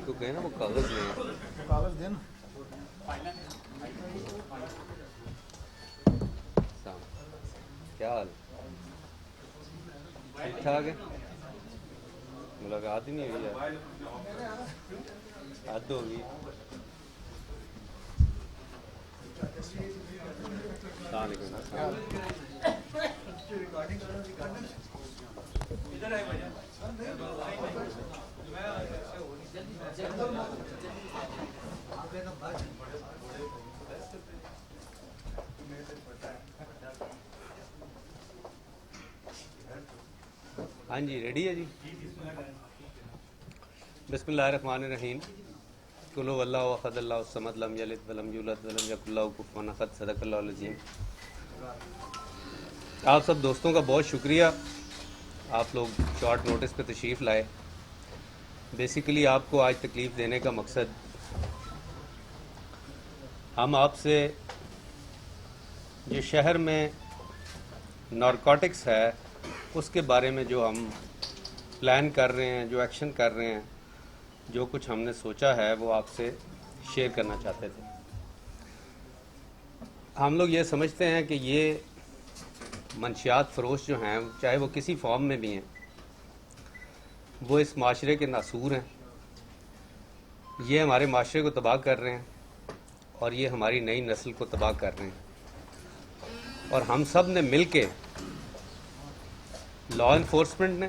کو کہیں نا وہ کاغذ لیں. کاغذ دیں نا. کیا حال ٹھیک ٹھاک ہے؟ ملاقات ہی نہیں ہوئی یار, حد ہوگی. السلام علیکم. ہاں جی ریڈی ہے جی. بسم اللہ الرحمن الرحیم. قل هو اللہ احد اللہ الصمد لم یلد ولم یولد ولم یکن لہ کفوا احد. صدق اللہ العظیم. آپ سب دوستوں کا بہت شکریہ, آپ لوگ شارٹ نوٹس پہ تشریف لائے. بیسیکلی آپ کو آج تکلیف دینے کا مقصد, ہم آپ سے جو شہر میں نارکوٹکس ہے اس کے بارے میں جو ہم پلان کر رہے ہیں, جو ایکشن کر رہے ہیں, جو کچھ ہم نے سوچا ہے وہ آپ سے شیئر کرنا چاہتے تھے. ہم لوگ یہ سمجھتے ہیں کہ یہ منشیات فروش جو ہیں, چاہے وہ کسی فارم میں بھی ہیں, وہ اس معاشرے کے ناسور ہیں. یہ ہمارے معاشرے کو تباہ کر رہے ہیں اور یہ ہماری نئی نسل کو تباہ کر رہے ہیں. اور ہم سب نے مل کے, لا انفورسمنٹ نے,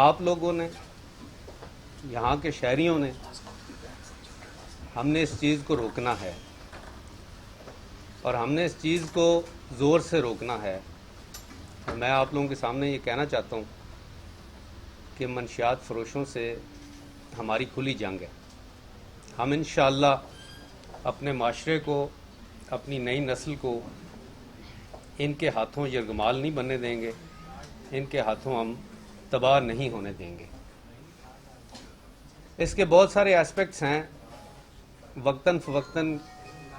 آپ لوگوں نے, یہاں کے شہریوں نے, ہم نے اس چیز کو روکنا ہے. اور ہم نے اس چیز کو زور سے روکنا ہے. اور میں آپ لوگوں کے سامنے یہ کہنا چاہتا ہوں کہ منشیات فروشوں سے ہماری کھلی جنگ ہے. ہم انشاءاللہ اپنے معاشرے کو, اپنی نئی نسل کو ان کے ہاتھوں یرغمال نہیں بننے دیں گے, ان کے ہاتھوں ہم تباہ نہیں ہونے دیں گے. اس کے بہت سارے ایسپیکٹس ہیں. وقتاً فوقتاً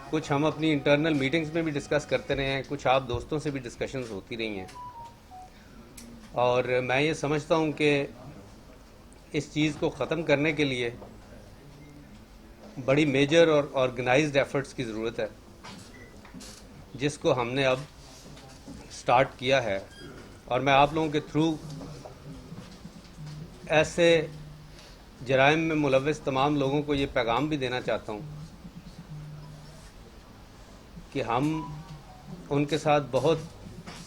کچھ ہم اپنی انٹرنل میٹنگز میں بھی ڈسکس کرتے رہے ہیں, کچھ آپ دوستوں سے بھی ڈسکشنز ہوتی رہی ہیں. اور میں یہ سمجھتا ہوں کہ اس چیز کو ختم کرنے کے لیے بڑی میجر اور آرگنائزڈ ایفرٹس کی ضرورت ہے, جس کو ہم نے اب سٹارٹ کیا ہے. اور میں آپ لوگوں کے تھرو ایسے جرائم میں ملوث تمام لوگوں کو یہ پیغام بھی دینا چاہتا ہوں کہ ہم ان کے ساتھ بہت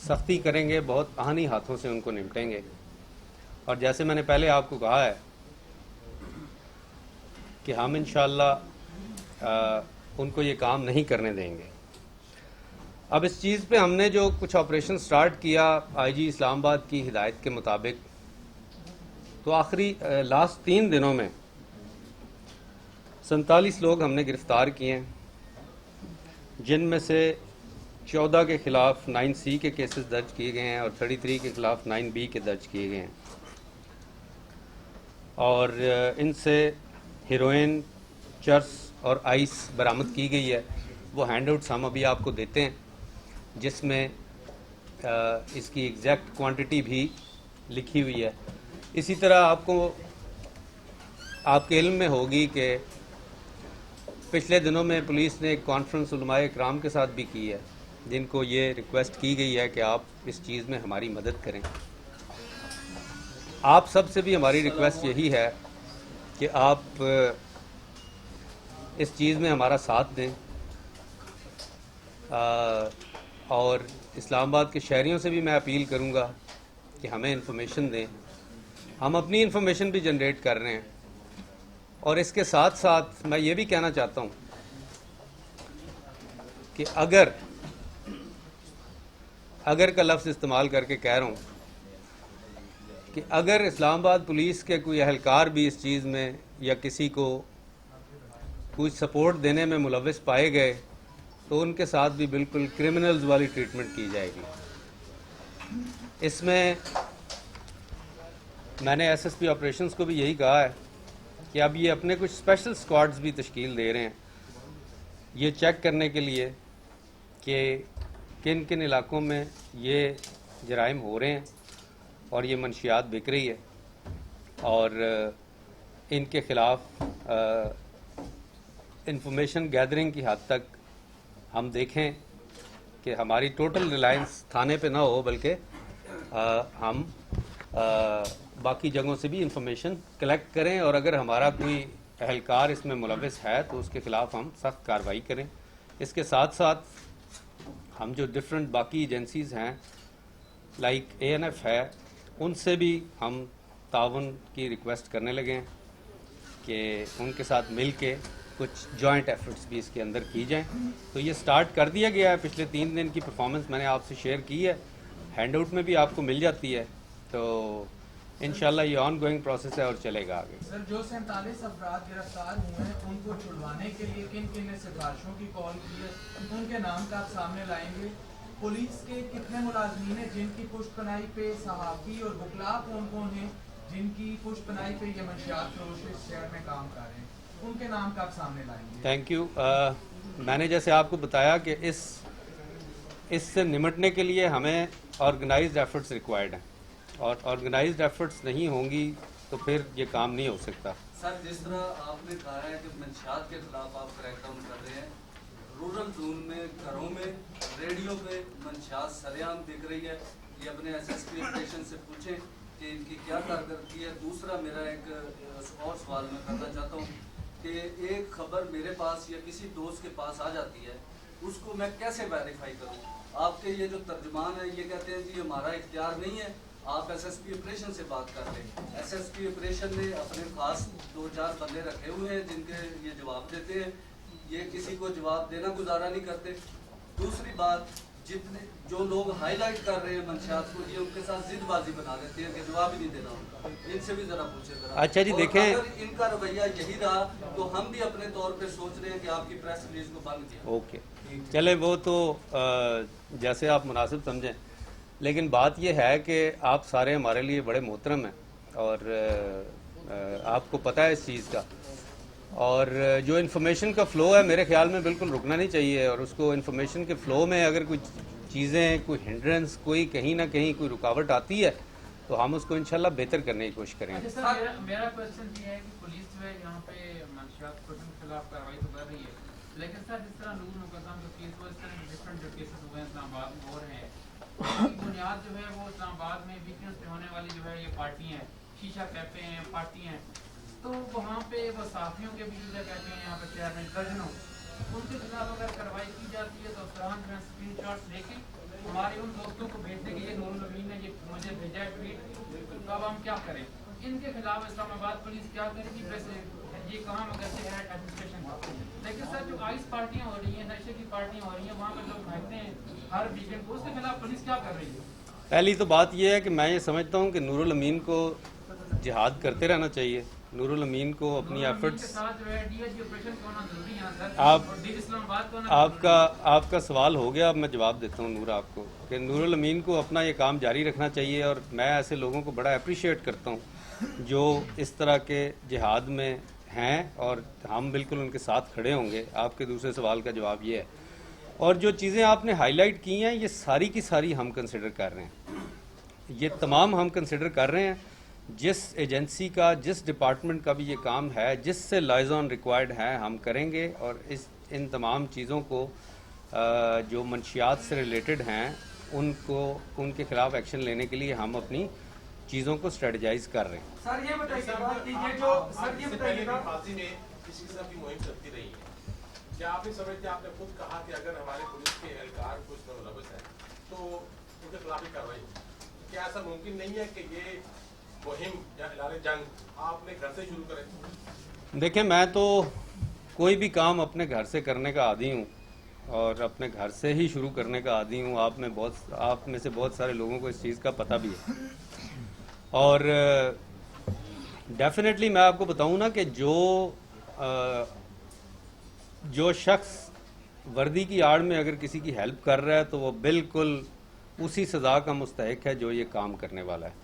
سختی کریں گے, بہت آہنی ہاتھوں سے ان کو نمٹیں گے. اور جیسے میں نے پہلے آپ کو کہا ہے کہ ہم انشاءاللہ ان کو یہ کام نہیں کرنے دیں گے. اب اس چیز پہ ہم نے جو کچھ آپریشن سٹارٹ کیا آئی جی اسلام آباد کی ہدایت کے مطابق, تو آخری لاسٹ 3 دنوں میں 47 لوگ ہم نے گرفتار کیے ہیں, جن میں سے 14 کے خلاف 9C کے کیسز درج کیے گئے ہیں اور 33 کے خلاف 9B کے درج کیے گئے ہیں. اور ان سے ہیروئن, چرس اور آئس برآمد کی گئی ہے. وہ ہینڈ آؤٹس ہم ابھی آپ کو دیتے ہیں, جس میں اس کی ایگزیکٹ کوانٹٹی بھی لکھی ہوئی ہے. اسی طرح آپ کے علم میں ہوگی کہ پچھلے دنوں میں پولیس نے ایک کانفرنس علماء اکرام کے ساتھ بھی کی ہے, جن کو یہ ریکویسٹ کی گئی ہے کہ آپ اس چیز میں ہماری مدد کریں. آپ سب سے بھی ہماری ریکویسٹ یہی ہے کہ آپ اس چیز میں ہمارا ساتھ دیں, اور اسلام آباد کے شہریوں سے بھی میں اپیل کروں گا کہ ہمیں انفارمیشن دیں. ہم اپنی انفارمیشن بھی جنریٹ کر رہے ہیں. اور اس کے ساتھ ساتھ میں یہ بھی کہنا چاہتا ہوں کہ اگر کا لفظ استعمال کر کے کہہ رہا ہوں کہ اگر اسلام آباد پولیس کے کوئی اہلکار بھی اس چیز میں یا کسی کو کچھ سپورٹ دینے میں ملوث پائے گئے, تو ان کے ساتھ بھی بالکل کرمنلز والی ٹریٹمنٹ کی جائے گی. اس میں نے ایس ایس پی آپریشنز کو بھی یہی کہا ہے کہ اب یہ اپنے کچھ اسپیشل اسکواڈز بھی تشکیل دے رہے ہیں, یہ چیک کرنے کے لیے کہ کن کن علاقوں میں یہ جرائم ہو رہے ہیں اور یہ منشیات بک رہی ہے. اور ان کے خلاف انفارمیشن گیدرنگ کی حد تک ہم دیکھیں کہ ہماری ٹوٹل ریلائنس تھانے پہ نہ ہو، بلکہ ہم باقی جگہوں سے بھی انفارمیشن کلیکٹ کریں، اور اگر ہمارا کوئی اہلکار اس میں ملوث ہے تو اس کے خلاف ہم سخت کارروائی کریں۔ اس کے ساتھ ساتھ ہم جو ڈفرینٹ باقی ایجنسیز ہیں لائک ANF ہے، ان سے بھی ہم تعاون کی ریکویسٹ کرنے لگے ہیں کہ ان کے ساتھ مل کے کچھ جوائنٹ ایفرٹس بھی اس کے اندر کی جائیں۔ تو یہ سٹارٹ کر دیا گیا ہے، پچھلے 3 دن کی پرفارمنس میں نے آپ سے شیئر کی ہے، ہینڈ آؤٹ میں بھی آپ کو مل جاتی ہے، تو انشاءاللہ یہ آن گوئنگ پروسیس ہے اور چلے گا آگے۔ سر، جو 47 افراد گرفتار ہوئے ہیں ان کو چھڑوانے کے لیے کن کن نے سفارشوں کی کال کی ہے، ان کے نام کا آپ سامنے لائیں گے؟ پولیس کے کتنے ملازمین ہیں جن کی پشت پناہی پہ صحافی اور وکلاء کون کون ہیں جن کی پشت پناہی پہ یہ منشیات فروش اس شہر میں کام کر رہے ہیں، ان کے نام کا آپ سامنے لائیں گے؟ Thank you. میں نے جیسے آپ کو بتایا کہ اس سے نمٹنے کے لیے ہمیں آرگنائزڈ ایفرٹس ریکوائرڈ ہیں، اور آرگنائزڈ ایفرٹس نہیں ہوں گی تو پھر یہ کام نہیں ہو سکتا۔ سر، جس طرح آپ نے کہا ہے کہ منشیات کے خلاف آپ کریک ڈاؤن کر رہے ہیں، رورل زون میں گھروں میں ریڈیو پہ منشیات سر عام دکھ رہی ہے، یہ اپنے SSP اسٹیشن سے پوچھیں کہ ان کی کیا کارکردگی ہے۔ دوسرا میرا ایک اور سوال میں کرنا چاہتا ہوں کہ ایک خبر میرے پاس یا کسی دوست کے پاس آ جاتی ہے، اس کو میں کیسے ویریفائی کروں؟ آپ کے یہ جو ترجمان ہیں یہ کہتے ہیں کہ ہمارا اختیار نہیں ہے، آپ SSP آپریشن سے بات کر لیں۔ SSP آپریشن نے اپنے خاص 2-4 بندے رکھے ہوئے ہیں جن کے یہ جواب دیتے ہیں، یہ کسی کو جواب دینا گزارا نہیں کرتے۔ دوسری بات، جتنے جو لوگ ہائی لائٹ کر رہے ہیں منشیات کو، یہ ان کے ساتھ ضد بازی بنا دیتے ہیں کہ جواب ہی نہیں دینا ان کا، ان سے بھی ذرا پوچھیں ذرا۔ اچھا جی، دیکھیں، اگر ان کا رویہ یہی رہا تو ہم بھی اپنے طور پہ سوچ رہے ہیں کہ آپ کی پریس ریلیز کو بند کیا۔ اوکے، چلے وہ تو جیسے آپ مناسب سمجھیں، لیکن بات یہ ہے کہ آپ سارے ہمارے لیے بڑے محترم ہیں اور آپ کو پتہ ہے اس چیز کا، اور جو انفارمیشن کا فلو ہے میرے خیال میں بالکل رکنا نہیں چاہیے، اور اس کو انفارمیشن کے فلو میں اگر کوئی چیزیں، کوئی ہنڈرنس، کوئی کہیں نہ کہیں کوئی رکاوٹ آتی ہے تو ہم اس کو انشاءاللہ بہتر کرنے کی کوشش کریں گے۔ اچھا سر، میرا کوشچن یہ ہے کہ پولیس جو ہے یہاں پہ منشیات فروشوں کے خلاف کارروائی تو کر رہی ہے، لیکن سر جس طرح نور مقدم کا کیس ہوا، اس طرح ڈفرینٹ جو کیسز ہوئے ہیں اسلام آباد میں ہو رہے ہیں، اس کی بنیاد جو ہے وہ اسلام آباد میں ویکینڈز پہ ہونے والی جو ہے یہ پارٹی ہیں، شیشہ کیفے ہیں، پارٹی ہیں، تو وہاں پہ وہ صحافیوں کے بھی شیشہ کیفے ہیں یہاں پہ شہر میں درجنوں، ان کے خلاف اگر کارروائی کی جاتی ہے تو افسران جو ہے اسکرین شاٹس لے کے ہمارے ان دوستوں کو بھیجنے کے لیے نور الامین نے یہ مجھے بھیجا ہے ٹویٹ، تو اب ہم کیا کریں؟ ان کے خلاف اسلام آباد پولیس کیا کرے گی؟ ویسے یہ کام اگر سے ہے ایڈمنسٹریشن کا، لیکن سر جو آئس پارٹیاں ہو رہی ہیں، نشے کی پارٹیاں ہو رہی ہیں، وہاں پہ لوگ بھاگتے ہیں ہر ویکینڈ کو، اس کے خلاف پولیس کیا کر رہی ہے؟ پہلی تو بات یہ ہے کہ میں یہ سمجھتا ہوں کہ نور الامین کو جہاد کرتے رہنا چاہیے، نور الامین کو اپنی ایفرٹس، آپ کا سوال ہو گیا، اب میں جواب دیتا ہوں نور آپ کو، کہ نور الامین کو اپنا یہ کام جاری رکھنا چاہیے، اور میں ایسے لوگوں کو بڑا اپریشیٹ کرتا ہوں جو اس طرح کے جہاد میں ہیں، اور ہم بالکل ان کے ساتھ کھڑے ہوں گے۔ آپ کے دوسرے سوال کا جواب یہ ہے، اور جو چیزیں آپ نے ہائی لائٹ کی ہیں یہ ساری کی ساری ہم کنسیڈر کر رہے ہیں، یہ تمام ہم کنسیڈر کر رہے ہیں۔ جس ایجنسی کا، جس ڈپارٹمنٹ کا بھی یہ کام ہے، جس سے لائزون ریکوائرڈ ہے، ہم کریں گے، اور ان تمام چیزوں کو جو منشیات سے ریلیٹڈ ہیں ان کے خلاف ایکشن لینے کے لیے ہم اپنی چیزوں کو اسٹریٹجائز کر رہے ہیں۔ سر یہ بتائیے گا کہ یہ جو سر یہ بتائیے گا ماضی میں کسی قسم کی مہم چلتی رہی ہے، کیا آپ نہیں سمجھتے؟ آپ نے خود کہا کہ اگر ہمارے پولیس کے اہلکار کچھ ملوث ہیں تو ان کے خلاف ہی کارروائی ہوگی، کیا ایسا ممکن نہیں ہے کہ یہ مہم یا اعلان جنگ آپ اپنے گھر سے شروع کریں؟ دیکھیں، میں تو کوئی بھی کام اپنے گھر سے کرنے کا عادی ہوں، اور اپنے گھر سے ہی شروع کرنے کا عادی ہوں۔ آپ میں سے بہت سارے لوگوں کو اس چیز کا پتہ بھی ہے، اور ڈیفینیٹلی میں آپ کو بتاؤں نا کہ جو شخص وردی کی آڑ میں اگر کسی کی ہیلپ کر رہا ہے تو وہ بالکل اسی سزا کا مستحق ہے جو یہ کام کرنے والا ہے،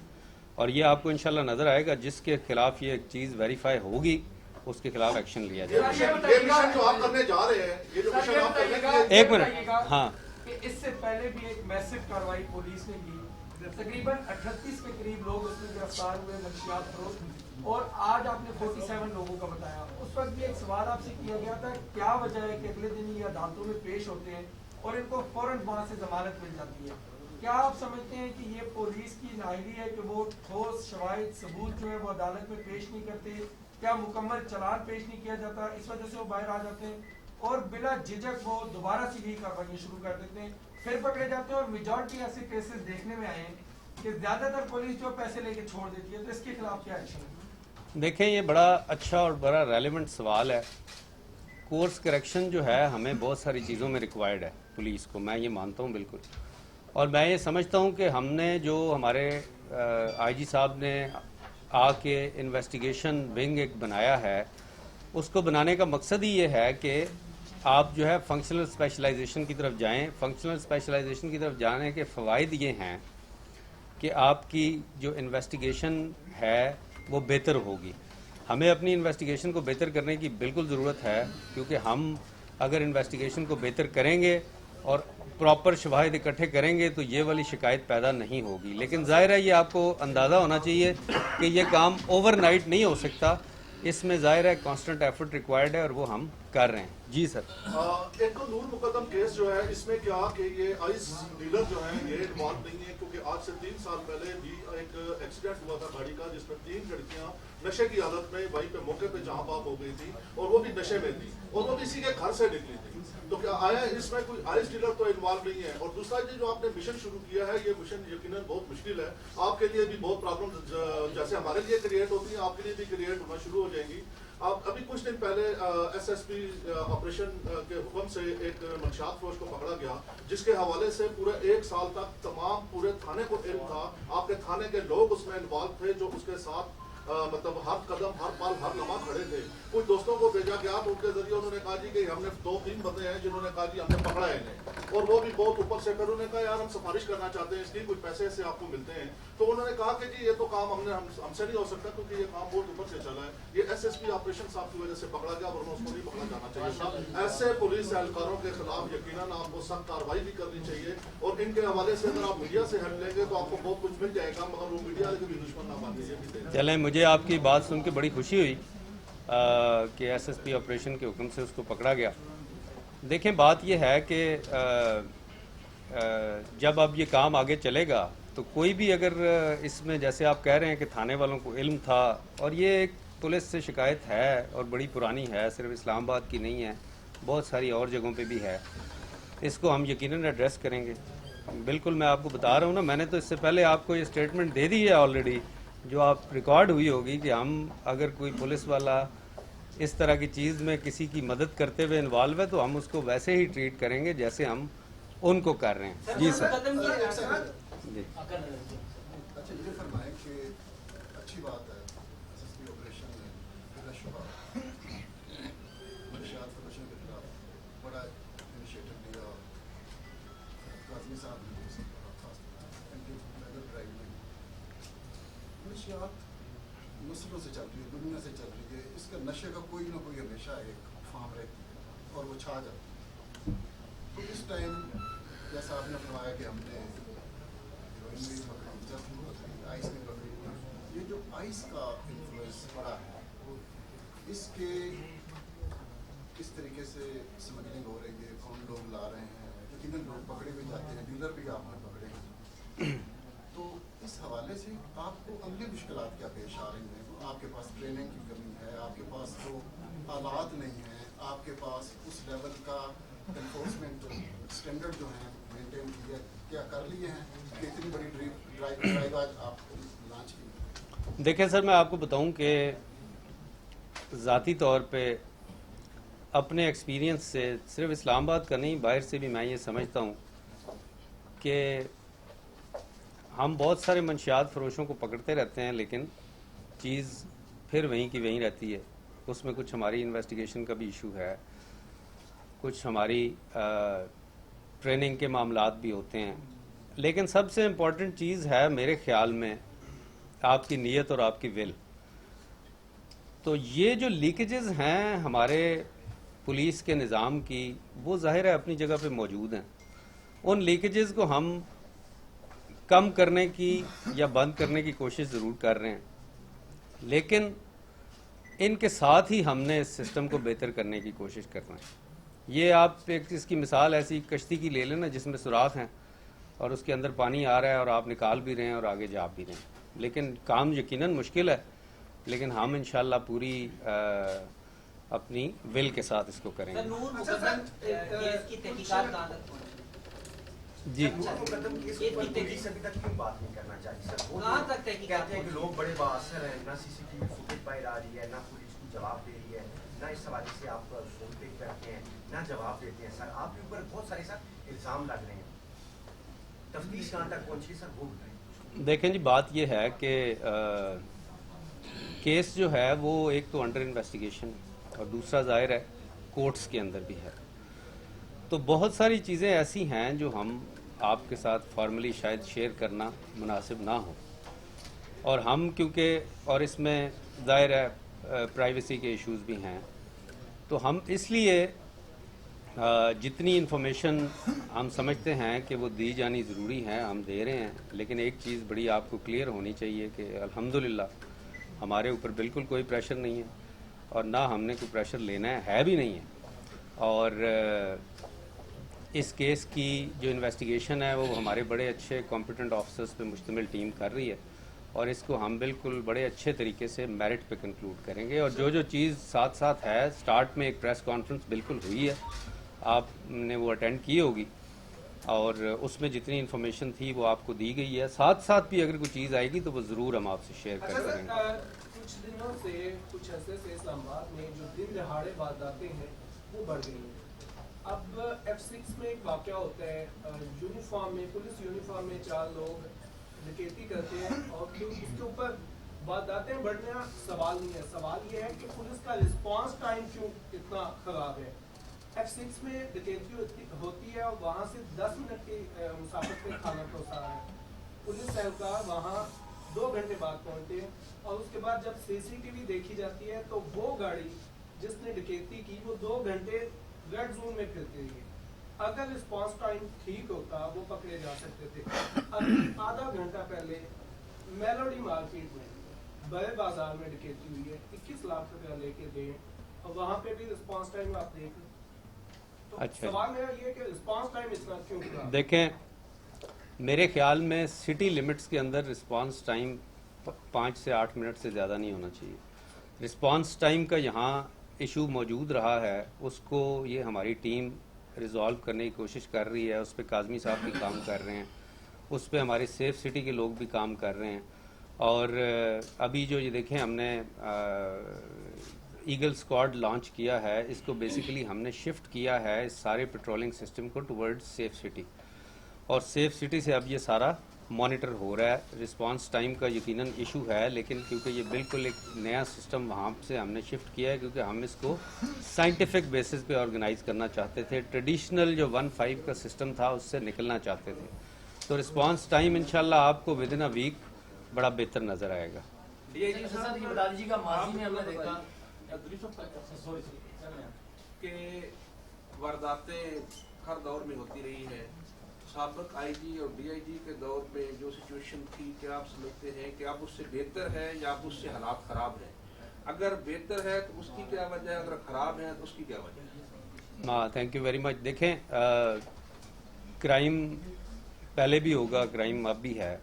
اور یہ آپ کو انشاءاللہ نظر آئے گا۔ جس کے خلاف یہ چیز ویریفائی ہوگی اس کے خلاف ایکشن لیا جائے گا۔ یہ مشن جو آپ کرنے جا رہے ہیں، یہ جو مشن آپ کرنے کے لیے، ایک منٹ، ہاں، کہ اس سے پہلے بھی ایک میسو کارروائی پولیس نے کی तकरीबन 38 के करीब लोग उसमें गिरफ्तार हुए मंशियात फरोख्त, और आज आपने 47 लोगों का बताया। उस वक्त भी एक सवाल आपसे किया गया था, क्या वजह है कि अगले दिन ये अदालतों में पेश होते हैं और इनको फौरन वहाँ से जमानत मिल जाती है? क्या आप समझते हैं कि ये पुलिस की नाअहली है कि वो ठोस शवाहिद सबूत जो है वो अदालत में पेश नहीं करते? क्या मुकम्मल चालान पेश नहीं किया जाता, इस वजह से वो बाहर आ जाते हैं और बिला झिझक वो दोबारा से यही कार्रवाई शुरू कर देते हैं, फिर पकड़े जाते हैं? और मेजॉरिटी ऐसे केसेस देखने में आए हैं कि ज्यादातर पुलिस जो पैसे लेके छोड़ देती है, तो इसके खिलाफ क्या एक्शन है? देखें, ये बड़ा अच्छा और बड़ा रेलेवेंट सवाल है। कोर्स करेक्शन जो है हमें बहुत सारी चीज़ों में रिक्वायर्ड है पुलिस को, मैं ये मानता हूँ बिल्कुल। और मैं ये समझता हूँ कि हमने जो हमारे आईजी साहब ने आके इन्वेस्टिगेशन विंग एक बनाया है, उसको बनाने का मकसद ही ये है कि आप जो है फंक्शनल स्पेशलाइजेशन की तरफ जाएं। फंक्शनल स्पेशलाइजेशन की तरफ जाने के फ़वाइद ये हैं कि आपकी जो इन्वेस्टिगेशन है वो बेहतर होगी। हमें अपनी इन्वेस्टिगेशन को बेहतर करने की बिल्कुल ज़रूरत है, क्योंकि हम अगर इन्वेस्टिगेशन को बेहतर करेंगे और प्रॉपर शवाहिद इकट्ठे करेंगे तो ये वाली शिकायत पैदा नहीं होगी। लेकिन जाहिर है ये आपको अंदाज़ा होना चाहिए कि ये काम ओवरनाइट नहीं हो सकता, इसमें जाहिर है कांस्टेंट एफर्ट रिक्वायर्ड है और वो हम कर रहे हैं। जी सर। एक तो नूर मुकदम केस जो है, इसमें क्या कि ये आइस डीलर जो है ये इन्वॉल्व नहीं है, क्योंकि आज से 3 साल पहले भी एक एक्सीडेंट हुआ था गाड़ी का, जिसमें 3 लड़कियां नशे की हालत में वहीं पे मौके पे जहां पाप हो गई थी, और वो भी नशे में थी, और वो भी इसी के घर से निकली थी। तो क्या आया इसमें कोई आइस डीलर तो इन्वॉल्व नहीं है। और दूसरा जो आपने मिशन शुरू किया है, ये मिशन यकीनन बहुत मुश्किल है, आपके लिए भी बहुत प्रॉब्लम जैसे हमारे लिए क्रिएट होती है, आपके लिए भी क्रिएट होना शुरू हो जाएंगी। अब अभी कुछ दिन पहले एसएसपी ऑपरेशन के हुक्म से एक मंशियात फरोश को पकड़ा गया, जिसके हवाले से पूरे 1 साल तक तमाम पूरे थाने को इल्म था, आपके थाने के लोग उसमें इन्वॉल्व थे, जो उसके साथ मतलब हर कदम हर पल हर लम्हा खड़े थे। कुछ दोस्तों को भेजा गया तो उनके जरिए उन्होंने कहा जी कि हमने 2-3 बंदे हैं जिन्होंने कहा जी हमने पकड़ा है इन्हें, और वो भी बहुत ऊपर से। फिर उन्होंने कहा यार हम सिफारिश करना चाहते हैं इसकी, कुछ पैसे से आपको मिलते हैं। तो उन्होंने कहा कि जी ये तो काम हमसे नहीं हो सकता, क्योंकि ये काम बहुत ऊपर से चला है, ये एसएसपी ऑपरेशन साहब की वजह से पकड़ा गया, वरना उसको नहीं पकड़ा जाना चाहिए था। ऐसे पुलिस एहलकारों के खिलाफ यकीनन आपको सख्त कार्रवाई भी करनी चाहिए, और इनके हवाले से अगर आप मीडिया से हेल्प लेंगे तो आपको बहुत कुछ मिल जाएगा, मगर वो मीडिया के भी दुश्मन ना बन जाइए। चलें, मुझे आपकी बात सुन के बड़ी खुशी हुई कि एसएसपी ऑपरेशन के हुक्म से उसको पकड़ा गया। देखें, बात यह है कि जब अब ये काम आगे चलेगा तो कोई भी अगर इसमें, जैसे आप कह रहे हैं कि थाने वालों को इल्म था, और ये एक पुलिस से शिकायत है और बड़ी पुरानी है, सिर्फ इस्लामाबाद की नहीं है, बहुत सारी और जगहों पे भी है, इसको हम यकीनन एड्रेस करेंगे। बिल्कुल, मैं आपको बता रहा हूँ ना, मैंने तो इससे पहले आपको ये स्टेटमेंट दे दी है ऑलरेडी, जो आप रिकॉर्ड हुई होगी, कि हम अगर कोई पुलिस वाला इस तरह की चीज़ में किसी की मदद करते हुए इन्वॉल्व है तो हम उसको वैसे ही ट्रीट करेंगे जैसे हम उनको कर रहे हैं। जी सर। जी। अच्छा, ये फरमाएं कि अच्छी बात है एसएसपी ऑपरेशन में मंशियात फरोशों के खिलाफ बड़ा इनिशिएटिव लिया, काज़मी साहब ने ड्राइव में मंशियात नस्लों से चल रही है, दुनिया से चल रही है, इसका नशे का कोई ना कोई हमेशा एक फार्म रहती है और वो छा जाती है। तो इस टाइम जैसा आपने फरमाया कि हमने हेरोइन भी पकड़ी, जब आइस भी पकड़ी, ये जो आइस का इन्फ्लुएंस बड़ा है, इसके किस तरीके से स्मगलिंग हो रही है, कौन लोग ला रहे हैं, यकीनन लोग पकड़े भी जाते हैं, डीलर भी आपने पकड़े हैं। तो इस हवाले से आपको अगली मुश्किलात क्या पेश आ रही हैं? आपके पास ट्रेनिंग की कमी है, आपके पास तो आलात नहीं है, आपके पास उस लेवल का एनफोर्समेंट स्टैंडर्ड जो है मेंटेन किया क्या कर लिए हैं कि इतनी बड़ी ड्राइव आज आप लॉन्च की? देखें सर, मैं आपको बताऊं कि ज़ाती तौर पे अपने एक्सपीरियंस से, सिर्फ इस्लामाबाद का नहीं बाहर से भी मैं ये समझता हूं कि हम बहुत सारे मंशियात फरोशों को पकड़ते रहते हैं, लेकिन चीज़ फिर वहीं की वहीं रहती है। उसमें कुछ हमारी इन्वेस्टिगेशन का भी इशू है, कुछ हमारी ट्रेनिंग के मामलात भी होते हैं, लेकिन सबसे इम्पॉर्टेंट चीज़ है मेरे ख्याल में आपकी नीयत और आपकी विल। तो ये जो लीकेजेस हैं हमारे पुलिस के निज़ाम की, वो ज़ाहिर है अपनी जगह पे मौजूद हैं। उन लीकेजेस को हम कम करने की या बंद करने की कोशिश ज़रूर कर रहे हैं, लेकिन इनके साथ ही हमने इस सिस्टम को बेहतर करने की कोशिश करना है। ये आप एक इसकी मिसाल ऐसी कश्ती की ले लेना जिसमें सुराख हैं और उसके अंदर पानी आ रहा है और आप निकाल भी रहे हैं और आगे जा भी रहे हैं, लेकिन काम यकीनन मुश्किल है, लेकिन हम इंशाल्लाह पूरी अपनी विल के साथ इसको करेंगे। नूर मुकद्दम केस की तहकीकात कहाँ तक पहुंची? जी, मुकद्दम केस के ऊपर पुलिस अभी तक क्यों बात नहीं करना चाहिए सर? वो कहाँ तक तहकीकात कहते हैं कि लोग बड़े बाअसर हैं, ना सीसीटीवी फुटेज बाहर आ रही है, ना पुलिस को जवाब दे रही है, ना इस हवाले से आप फोन पे करते हैं, ना जवाब देते हैं। सर आपके ऊपर बहुत सारे सर इल्जाम लग रहे हैं, तफ्तीश कहाँ तक पहुंची सर वो बताइए। देखें जी, बात ये है कि केस जो है वो एक तो अंडर इन्वेस्टिगेशन है और दूसरा ज़ाहिर है कोर्ट्स के अंदर भी है। तो बहुत सारी चीज़ें ऐसी हैं जो हम आपके साथ फॉर्मली शायद शेयर करना मुनासिब ना हो, और हम क्योंकि और इसमें ज़ाहिर है प्राइवेसी के इश्यूज़ भी हैं, तो हम इसलिए जितनी इन्फॉर्मेशन हम समझते हैं कि वो दी जानी ज़रूरी है हम दे रहे हैं। लेकिन एक चीज़ बड़ी आपको क्लियर होनी चाहिए कि अल्हम्दुलिल्लाह हमारे ऊपर बिल्कुल कोई प्रेशर नहीं है और ना हमने कोई प्रेशर लेना है भी नहीं है। और इस केस की जो इन्वेस्टिगेशन है वो हमारे बड़े अच्छे कॉम्पिटेंट ऑफिसर्स पे मुश्तमिल टीम कर रही है और इसको हम बिल्कुल बड़े अच्छे तरीके से मेरिट पे कंक्लूड करेंगे। और जो चीज़ साथ साथ है, स्टार्ट में एक प्रेस कॉन्फ्रेंस बिल्कुल हुई है, आपने वो अटेंड की होगी और उसमें जितनी इन्फॉर्मेशन थी वो आपको दी गई है। साथ साथ भी अगर कोई चीज़ आएगी तो वो ज़रूर हम आपसे शेयर करेंगे। कुछ दिनों से कुछ ऐसे इस्लामाबाद में जो दिन दहाड़े वारदातें हैं वो बढ़ गई हैं। अब F6 में एक वाक़या होता है, यूनिफॉर्म में, पुलिस यूनिफॉर्म में 4 लोग डकैती करते हैं और फिर उसके ऊपर वारदातें बढ़ना सवाल नहीं है। सवाल ये है कि पुलिस का रिस्पांस टाइम क्यों इतना ख़राब है। F6 में डकैती होती है और वहाँ से 10 मिनट की मुसाफत पे खाना पहुँचा है। पुलिस एहलकार वहाँ 2 घंटे बाद पहुँचते हैं और उसके बाद जब CCTV देखी जाती है तो वो गाड़ी जिसने डकैती की वो 2 घंटे रेड जोन में फिरती रही। अगर रिस्पांस टाइम ठीक होता वो पकड़े जा सकते थे। अभी आधा घंटा पहले मेलोडी मार्केट में बड़े बाजार में डकैती हुई है, 21 लाख रुपया लेके गए और वहाँ पे भी रिस्पांस टाइम आप देख लें। तो अच्छा, सवाल मेरा ये कि रिस्पांस टाइम इतना क्यों खराब? देखें, मेरे ख्याल में सिटी लिमिट्स के अंदर रिस्पांस टाइम 5 से 8 मिनट से ज़्यादा नहीं होना चाहिए। रिस्पांस टाइम का यहाँ इशू मौजूद रहा है, उसको ये हमारी टीम रिजॉल्व करने की कोशिश कर रही है। उस पर काज़मी साहब भी काम कर रहे हैं, उस पर हमारे सेफ सिटी के लोग भी काम कर रहे हैं। और अभी जो ये देखें हमने ईगल स्क्वाड लॉन्च किया है, इसको बेसिकली हमने शिफ्ट किया है इस सारे पेट्रोलिंग सिस्टम को टुवर्ड्स सेफ सिटी, और सेफ सिटी से अब ये सारा मॉनिटर हो रहा है। रिस्पांस टाइम का यकीनन इशू है, लेकिन क्योंकि ये बिल्कुल एक नया सिस्टम वहाँ से हमने शिफ्ट किया है, क्योंकि हम इसको साइंटिफिक बेसिस पे ऑर्गेनाइज करना चाहते थे। ट्रेडिशनल जो 1-5 का सिस्टम था उससे निकलना चाहते थे। तो रिस्पांस टाइम इंशाल्लाह आपको विद इन अ वीक बड़ा बेहतर नज़र आएगा। डीआईजी साहब, ये बता दीजिएगा, माजी में हमने देखा कि वारदातें हर दौर में होती रही है। साबिक आईजी और डीआईजी के दौर में जो सिचुएशन थी, क्या आप समझते हैं कि अब उससे बेहतर है या अब उससे हालात ख़राब हैं? अगर बेहतर है तो उसकी क्या वजह है, अगर ख़राब है तो उसकी क्या वजह है? हाँ, थैंक यू वेरी मच। देखें, क्राइम पहले भी होगा, क्राइम अब भी है।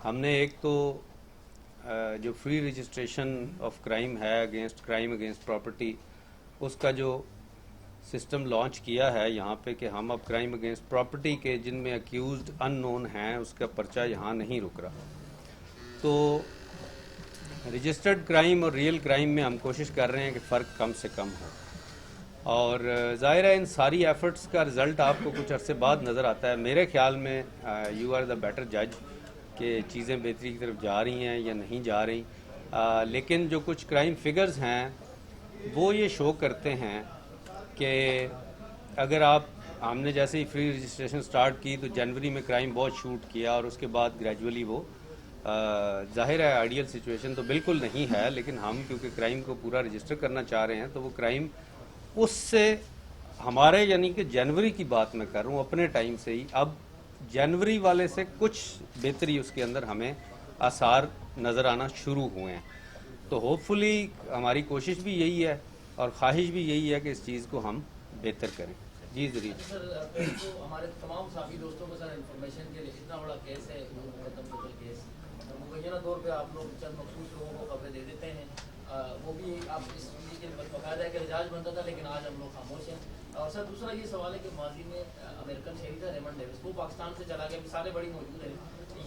हमने एक तो जो फ्री रजिस्ट्रेशन ऑफ क्राइम है अगेंस्ट क्राइम अगेंस्ट प्रॉपर्टी, उसका जो सिस्टम लॉन्च किया है यहाँ पे कि हम अब क्राइम अगेंस्ट प्रॉपर्टी के जिनमें अक्यूज्ड अननोन हैं उसका पर्चा यहाँ नहीं रुक रहा। तो रजिस्टर्ड क्राइम और रियल क्राइम में हम कोशिश कर रहे हैं कि फ़र्क कम से कम हो, और ज़ाहिर है इन सारी एफर्ट्स का रिज़ल्ट आपको कुछ अरसे बाद नज़र आता है। मेरे ख्याल में यू आर द बेटर जज कि चीज़ें बेहतरी की तरफ जा रही हैं या नहीं जा रही। लेकिन जो कुछ क्राइम फिगर्स हैं वो ये शो करते हैं कि अगर आप, हमने जैसे ही फ्री रजिस्ट्रेशन स्टार्ट की तो जनवरी में क्राइम बहुत शूट किया और उसके बाद ग्रेजुअली वो जाहिर है आइडियल सिचुएशन तो बिल्कुल नहीं है, लेकिन हम क्योंकि क्राइम को पूरा रजिस्टर करना चाह रहे हैं तो वो क्राइम उससे हमारे, यानी कि जनवरी की बात मैं कर रहा हूँ, अपने टाइम से ही अब जनवरी वाले से कुछ बेहतरी उसके अंदर हमें आसार नज़र आना शुरू हुए हैं। तो होपफुली हमारी कोशिश भी यही है और ख्वाहिश भी यही है कि इस चीज़ को हम बेहतर करें। जी ज़रूर। सर तो हमारे तमाम साथी दोस्तों को सर इन्फॉर्मेशन के लिए इतना बड़ा केस है, मुकदम केस, मुबैना तौर पे आप लोग चंद मखसूस लोगों को खबरें दे देते हैं, वो भी आप इस चीज़ के बाकायदा है कि रिजाज बनता था, लेकिन आज हम लोग खामोश हैं। और सर दूसरा ये सवाल है कि माजी में अमेरिकन शहरी था रेमंड डेविस, वो पाकिस्तान से चला गया, मिसालें बड़ी मौजूद हैं,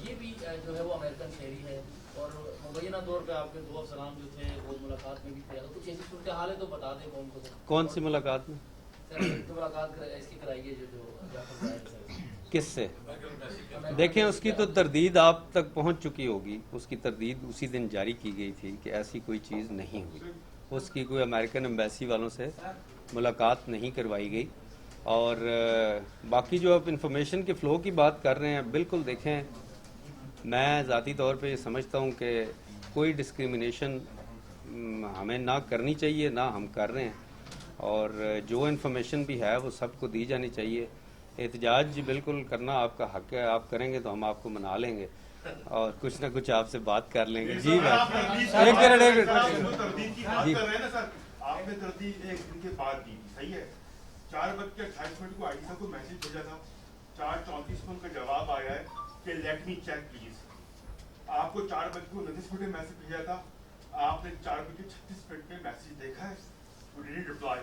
ये भी जो है वो अमेरिकन शहरी है और मुबैना तौर पे आपके दो अफसरान जो थे वो मुलाकात में भी थे। अगर कुछ ऐसी सूरत हाल है तो बता दें कौन को। कौन सी मुलाकात में? सर जो मुलाकात इसकी कराई है जो किससे? देखें उसकी तो तरदीद आप तक पहुंच चुकी होगी, उसकी तरदीद उसी दिन जारी की गई थी कि ऐसी कोई चीज़ नहीं हुई, उसकी कोई अमेरिकन एम्बेसी वालों से मुलाकात नहीं करवाई गई। और बाकी जो आप इंफॉर्मेशन के फ़्लो की बात कर रहे हैं, बिल्कुल देखें मैं ज़ाती तौर पे समझता हूँ कि कोई डिस्क्रिमिनेशन हमें ना करनी चाहिए, ना हम कर रहे हैं, और जो इन्फॉर्मेशन भी है वो सबको दी जानी चाहिए। एहतजाज बिल्कुल करना आपका हक है, आप करेंगे तो हम आपको मना लेंगे और कुछ ना कुछ आपसे बात कर लेंगे। जी एक मिनट जी, आपने तरदीद एक दिन के बाद दी, सही है। 4:28 को आईडी साहब को मैसेज भेजा था, 4:34 को उनका जवाब आया है कि लेट मी चेक प्लीज। आपको 4:29 में मैसेज भेजा था, आपने 4:36 में मैसेज देखा है, you didn't reply.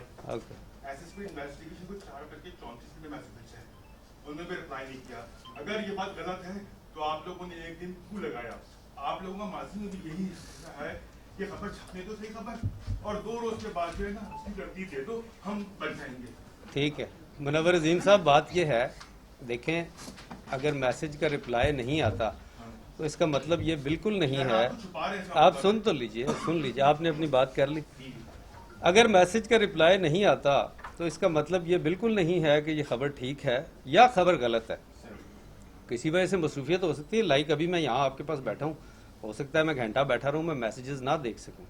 SSP investigation को 4:34 में मैसेज भेजा है, उन्होंने भी रिप्लाई नहीं किया। अगर ये बात गलत है तो आप लोगों ने एक दिन क्यों लगाया? आप लोगों का माजी में भी यही है कि खबर छपने तो सही खबर, और 2 रोज के बाद जो है ना उसकी तरतीब दे दो, हम बच जाएंगे। ठीक है मुनव्वर अजीम साहब, बात ये है, देखें अगर मैसेज का रिप्लाई नहीं आता तो इसका मतलब ये बिल्कुल नहीं है। आप सुन तो लीजिए, सुन लीजिए, आपने अपनी बात कर ली। अगर मैसेज का रिप्लाई नहीं आता तो इसका मतलब ये बिल्कुल नहीं है कि ये खबर ठीक है या खबर गलत है। किसी वजह से मसरूफियत हो सकती है, लाइक अभी मैं यहाँ आपके पास बैठा हूँ, हो सकता है मैं घंटा बैठा रहूँ, मैं मैसेजेस ना देख सकूँ।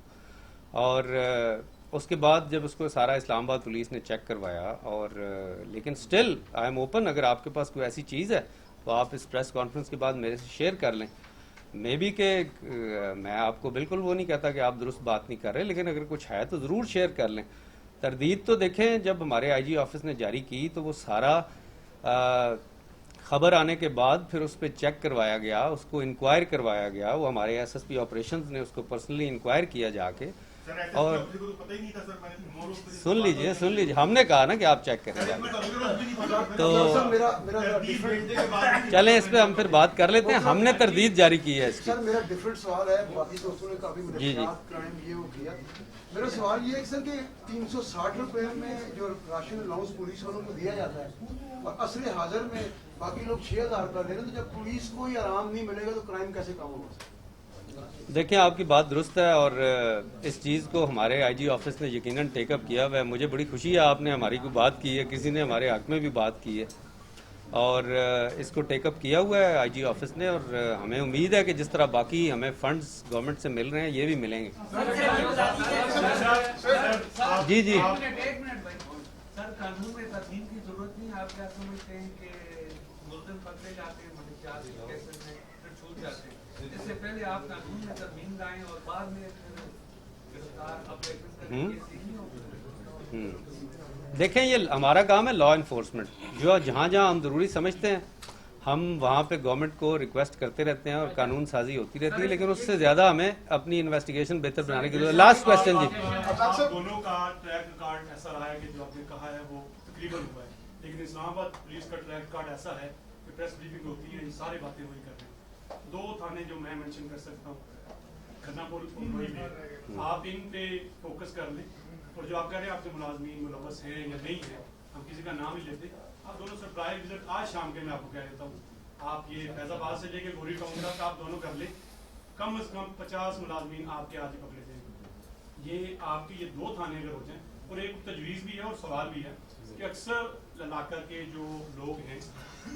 और उसके बाद जब उसको सारा इस्लामाबाद पुलिस ने चेक करवाया, और लेकिन स्टिल आई एम ओपन, अगर आपके पास कोई ऐसी चीज़ है तो आप इस प्रेस कॉन्फ्रेंस के बाद मेरे से शेयर कर लें। मे बी के मैं आपको बिल्कुल वो नहीं कहता कि आप दुरुस्त बात नहीं कर रहे, लेकिन अगर कुछ है तो ज़रूर शेयर कर लें। तरदीद तो देखें, जब हमारे आईजी ऑफिस ने जारी की तो वो सारा खबर आने के बाद फिर उस पर चेक करवाया गया, उसको इंक्वायर करवाया गया, वो हमारे एसएसपी ऑपरेशंस ने उसको पर्सनली इंक्वायर किया जाके। और सुन लीजिए, हमने कहा ना कि आप चेक करें, तो चलें इस पे हम फिर बात कर लेते हैं। हमने तरदीद जारी की है इसकी। सर मेरा डिफरेंट सवाल है, बाकी दोस्तों ने काफी क्राइम ये वो किया। मेरा सवाल ये है कि सर कि 360 रुपए में जो राशन अलाउंस पुलिस वालों को दिया जाता है और असले हाजिर में बाकी लोग 6000 रुपया दे रहे हैं, तो जब पुलिस को ही आराम नहीं मिलेगा तो क्राइम कैसे कम होगा? देखिए आपकी बात दुरुस्त है और इस चीज़ को हमारे आईजी ऑफिस ने यकीनन टेकअप किया हुआ है। मुझे बड़ी खुशी है आपने हमारी कोई बात की है, किसी ने हमारे हक में भी बात की है और इसको टेकअप किया हुआ है आईजी ऑफिस ने, और हमें उम्मीद है कि जिस तरह बाकी हमें फंड्स गवर्नमेंट से मिल रहे हैं ये भी मिलेंगे। जी जी सर, कानून में तरमीम की जरूरत नहीं, आप क्या समझते हैं कि मुल्ज़िम पकड़े जाते हैं, मनशियात के केसेस में फिर छूट जाते हैं, इससे पहले आप कानून में तरमीम लाएं और बाद में गिरफ्तार देखें, ये हमारा काम है लॉ इन्फोर्समेंट। जो जहाँ जहाँ हम ज़रूरी समझते हैं हम वहाँ पे गवर्नमेंट को रिक्वेस्ट करते रहते हैं और कानून साजी होती रहती है, लेकिन उससे ज़्यादा हमें अपनी इन्वेस्टिगेशन बेहतर बनाने की जरूरत है। लास्ट क्वेश्चन जी। दोनों का ट्रैक रिकॉर्ड ऐसा रहा है कि जो आपने कहा है वो तकरीबन हुआ है, लेकिन इस्लामाबाद पुलिस का ट्रैक रिकॉर्ड ऐसा है कि प्रेस ब्रीफिंग होती है, ये सारी बातें वही कर रहे हैं। 2 थाने जो मैं मेंशन कर सकता हूँ, खन्नापुर वही में, आप इन पे फोकस कर लें। और जो आप कह रहे हैं आपके मुलाजमीन मुलव्वस हैं या नहीं है, हम किसी का नाम ही लेते, आप दोनों सरप्राइज विजिट आज शाम के मैं आपको कह देता हूँ, आप ये फैजाबाद से लेके गोरी टाउन तक आप दोनों कर ले, कम से कम 50 मुलाजमीन आपके आज पकड़े थे। ये आपके ये 2 थाने अगर हो जाए, और एक तजवीज़ भी है और सवाल भी है कि अक्सर इलाका के जो लोग हैं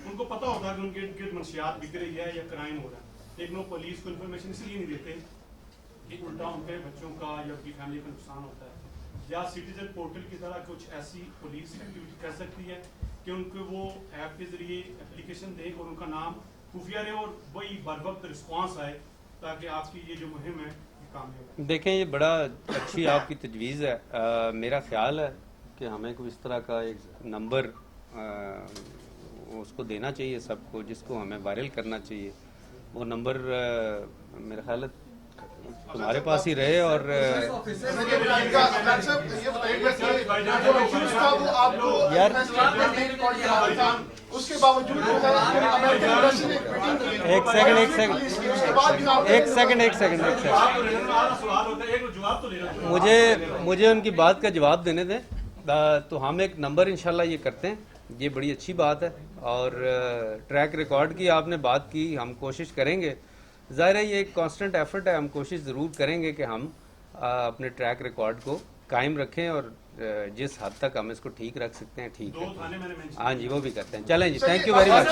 उनको पता होता है कि उनके गिर्द मंशियात बिक रही है या क्राइम हो रहा है, लेकिन वो पुलिस को इन्फॉर्मेशन इसलिए नहीं देते कि उल्टा उनके बच्चों का या उनकी फैमिली का नुकसान होता है। या सिटीजन पोर्टल की तरह कुछ ऐसी पुलिस एक्टिविटी कर सकती है कि उनको वो ऐप के जरिए एप्लीकेशन दें और उनका नाम खुफिया रहे और वही बर वक्त रिस्पॉन्स आए ताकि आपकी ये जो मुहिम है ये कामयाब। देखें, ये बड़ा अच्छी आपकी तजवीज़ है। मेरा ख्याल है कि हमें कोई इस तरह का एक नंबर उसको देना चाहिए सबको, जिसको हमें वायरल करना चाहिए। वो नंबर मेरा ख्याल है तुम्हारे पास ही रहे। और यार उसके बावजूद एक सेकंड मुझे उनकी बात का जवाब देने दें। तो हम एक नंबर इंशाल्लाह ये करते हैं, ये बड़ी अच्छी बात है। और ट्रैक रिकॉर्ड की आपने बात की, हम कोशिश करेंगे। ज़ाहिर है ये एक कांस्टेंट एफर्ट है, हम कोशिश ज़रूर करेंगे कि हम अपने ट्रैक रिकॉर्ड को कायम रखें और जिस हद तक हम इसको ठीक रख सकते हैं ठीक है। हाँ जी, वो भी करते हैं। चलें जी, थैंक यू वेरी मच।